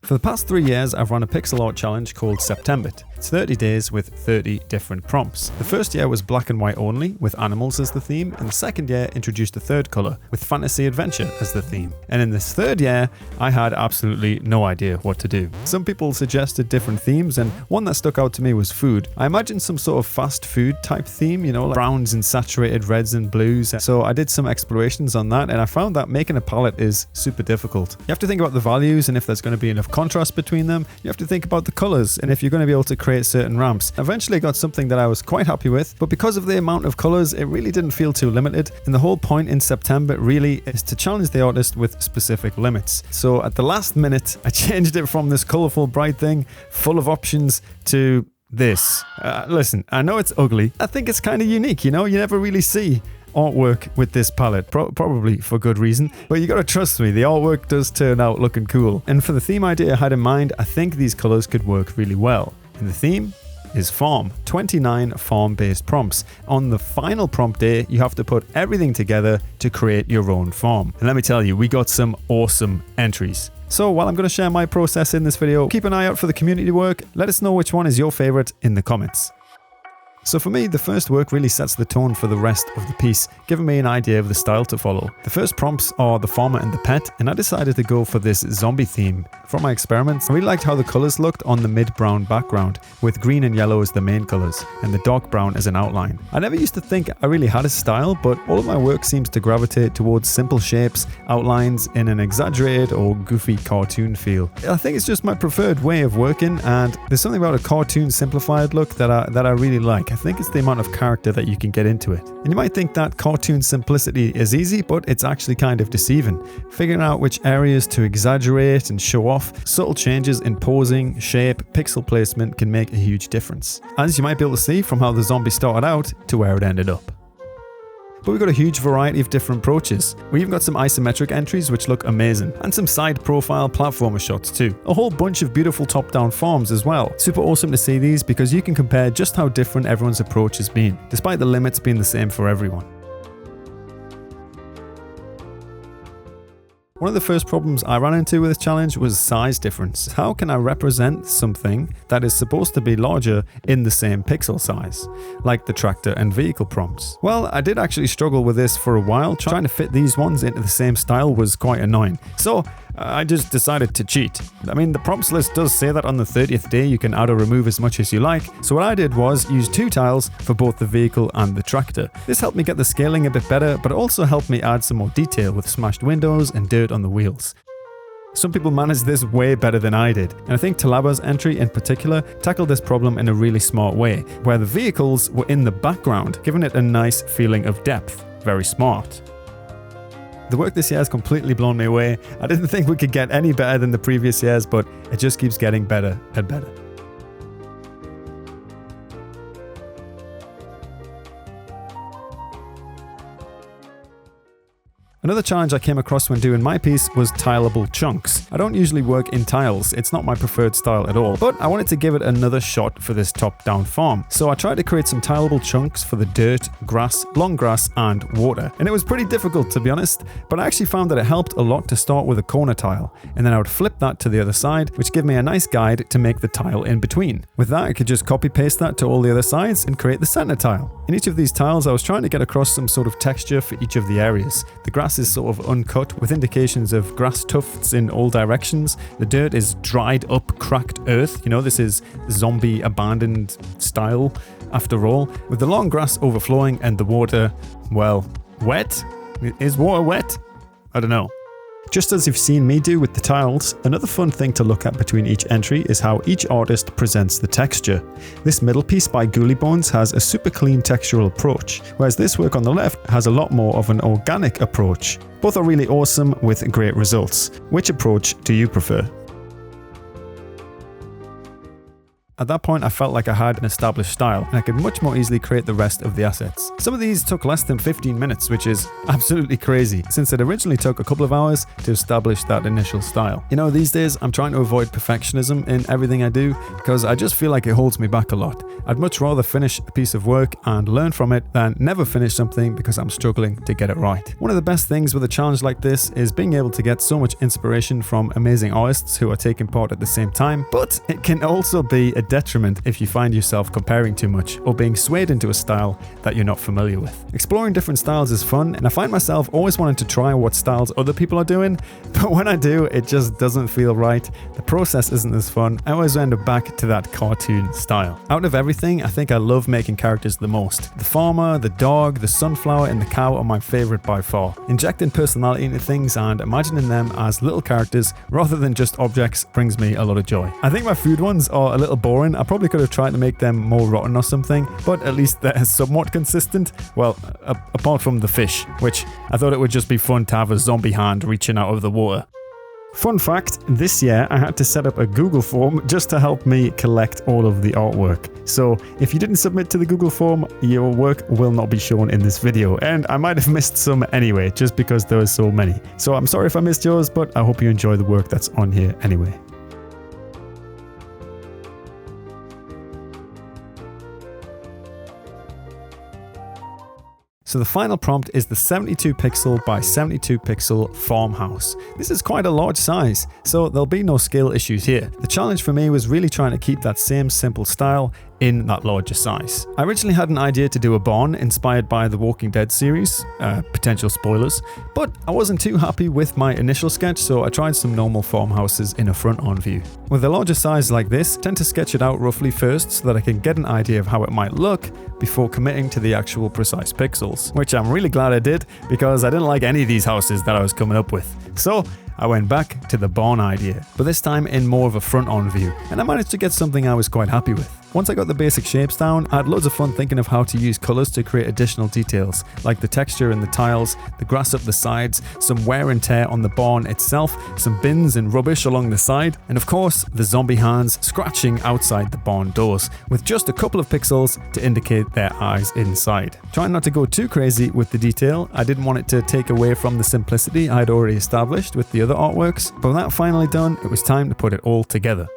For the past 3 years, I've run a pixel art challenge called Septembit. It's 30 days with 30 different prompts. The first year was black and white only, with animals as the theme, and the second year introduced a third colour, with fantasy adventure as the theme. And in this third year, I had absolutely no idea what to do. Some people suggested different themes, and one that stuck out to me was food. I imagined some sort of fast food type theme, you know, like browns and saturated reds and blues. So I did some explorations on that, and I found that making a palette is super difficult. You have to think about the values and if there's going to be enough contrast between them. You have to think about the colours and if you're going to be able to create certain ramps. Eventually I got something that I was quite happy with, but because of the amount of colours, it really didn't feel too limited. And the whole point in September really is to challenge the artist with specific limits. So at the last minute, I changed it from this colourful bright thing full of options to this. Listen, I know it's ugly. I think it's kind of unique, you know? You never really see artwork with this palette, probably for good reason, but you gotta trust me, the artwork does turn out looking cool. And for the theme idea I had in mind, I think these colors could work really well. And the theme is farm. 29 farm-based prompts. On the final prompt day, you have to put everything together to create your own farm. And let me tell you, we got some awesome entries. So while I'm going to share my process in this video, keep an eye out for the community work. Let us know which one is your favorite in the comments. So for me, the first work really sets the tone for the rest of the piece, giving me an idea of the style to follow. The first prompts are the farmer and the pet, and I decided to go for this zombie theme. From my experiments, I really liked how the colours looked on the mid-brown background, with green and yellow as the main colours, and the dark brown as an outline. I never used to think I really had a style, but all of my work seems to gravitate towards simple shapes, outlines in an exaggerated or goofy cartoon feel. I think it's just my preferred way of working, and there's something about a cartoon simplified look that I really like. I think it's the amount of character that you can get into it. And you might think that cartoon simplicity is easy, but it's actually kind of deceiving. Figuring out which areas to exaggerate and show off, subtle changes in posing, shape, pixel placement can make a huge difference. As you might be able to see from how the zombie started out to where it ended up. But we've got a huge variety of different approaches. We even got some isometric entries which look amazing, and some side profile platformer shots too. A whole bunch of beautiful top-down farms as well. Super awesome to see these because you can compare just how different everyone's approach has been, despite the limits being the same for everyone. One of the first problems I ran into with this challenge was size difference. How can I represent something that is supposed to be larger in the same pixel size, like the tractor and vehicle prompts? Well, I did actually struggle with this for a while. Trying to fit these ones into the same style was quite annoying. So I just decided to cheat. I mean, the prompts list does say that on the 30th day you can add or remove as much as you like, so what I did was use 2 tiles for both the vehicle and the tractor. This helped me get the scaling a bit better, but it also helped me add some more detail with smashed windows and dirt on the wheels. Some people managed this way better than I did, and I think Tileable's entry in particular tackled this problem in a really smart way, where the vehicles were in the background, giving it a nice feeling of depth. Very smart. The work this year has completely blown me away. I didn't think we could get any better than the previous years, but it just keeps getting better and better. Another challenge I came across when doing my piece was tileable chunks. I don't usually work in tiles, it's not my preferred style at all, but I wanted to give it another shot for this top-down farm. So I tried to create some tileable chunks for the dirt, grass, long grass, and water. And it was pretty difficult, to be honest, but I actually found that it helped a lot to start with a corner tile, and then I would flip that to the other side, which gave me a nice guide to make the tile in between. With that, I could just copy-paste that to all the other sides and create the center tile. In each of these tiles, I was trying to get across some sort of texture for each of the areas. The grass is sort of uncut with indications of grass tufts in all directions. The dirt is dried up, cracked earth. You know, this is zombie abandoned style after all. With the long grass overflowing and the water, well, wet? Is water wet? I don't know. Just as you've seen me do with the tiles, another fun thing to look at between each entry is how each artist presents the texture. This middle piece by Ghoulie Bones has a super clean textural approach, whereas this work on the left has a lot more of an organic approach. Both are really awesome with great results. Which approach do you prefer? At that point, I felt like I had an established style, and I could much more easily create the rest of the assets. Some of these took less than 15 minutes, which is absolutely crazy, since it originally took a couple of hours to establish that initial style. You know, these days, I'm trying to avoid perfectionism in everything I do, because I just feel like it holds me back a lot. I'd much rather finish a piece of work and learn from it than never finish something because I'm struggling to get it right. One of the best things with a challenge like this is being able to get so much inspiration from amazing artists who are taking part at the same time, but it can also be a detriment if you find yourself comparing too much or being swayed into a style that you're not familiar with. Exploring different styles is fun, and I find myself always wanting to try what styles other people are doing, but when I do, it just doesn't feel right. The process isn't as fun. I always end up back to that cartoon style. Out of everything, I think I love making characters the most. The farmer, the dog, the sunflower, and the cow are my favorite by far. Injecting personality into things and imagining them as little characters rather than just objects brings me a lot of joy. I think my food ones are a little boring. I probably could have tried to make them more rotten or something, but at least they're somewhat consistent. Well, apart from the fish, which I thought it would just be fun to have a zombie hand reaching out of the water. Fun fact, this year I had to set up a Google form just to help me collect all of the artwork. So if you didn't submit to the Google form, your work will not be shown in this video, and I might have missed some anyway, just because there were so many. So I'm sorry if I missed yours, but I hope you enjoy the work that's on here anyway. So the final prompt is the 72 pixel by 72 pixel farmhouse. This is quite a large size, so there'll be no skill issues here. The challenge for me was really trying to keep that same simple style in that larger size. I originally had an idea to do a barn inspired by the Walking Dead series, potential spoilers, but I wasn't too happy with my initial sketch, so I tried some normal farmhouses in a front-on view. With a larger size like this, I tend to sketch it out roughly first so that I can get an idea of how it might look before committing to the actual precise pixels, which I'm really glad I did because I didn't like any of these houses that I was coming up with. So I went back to the barn idea, but this time in more of a front-on view, and I managed to get something I was quite happy with. Once I got the basic shapes down, I had loads of fun thinking of how to use colours to create additional details, like the texture in the tiles, the grass up the sides, some wear and tear on the barn itself, some bins and rubbish along the side, and of course, the zombie hands scratching outside the barn doors, with just a couple of pixels to indicate their eyes inside. Trying not to go too crazy with the detail, I didn't want it to take away from the simplicity I had already established with the other artworks, but with that finally done, it was time to put it all together.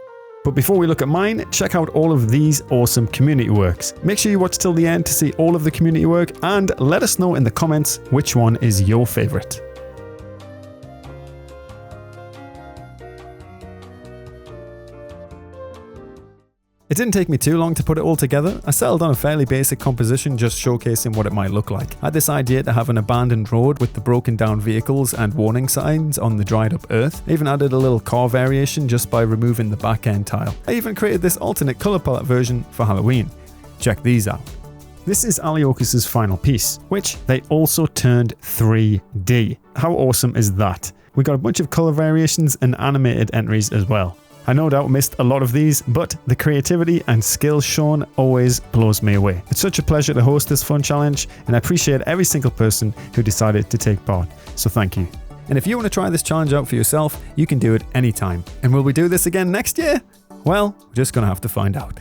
But before we look at mine, check out all of these awesome community works. Make sure you watch till the end to see all of the community work, and let us know in the comments which one is your favorite. It didn't take me too long to put it all together. I settled on a fairly basic composition, just showcasing what it might look like. I had this idea to have an abandoned road with the broken down vehicles and warning signs on the dried up earth. I even added a little car variation just by removing the back end tile. I even created this alternate colour palette version for Halloween. Check these out. This is Aliokus's final piece, which they also turned 3D. How awesome is that? We got a bunch of colour variations and animated entries as well. I no doubt missed a lot of these, but the creativity and skill shown always blows me away. It's such a pleasure to host this fun challenge, and I appreciate every single person who decided to take part, so thank you. And if you want to try this challenge out for yourself, you can do it anytime. And will we do this again next year? Well, we're just going to have to find out.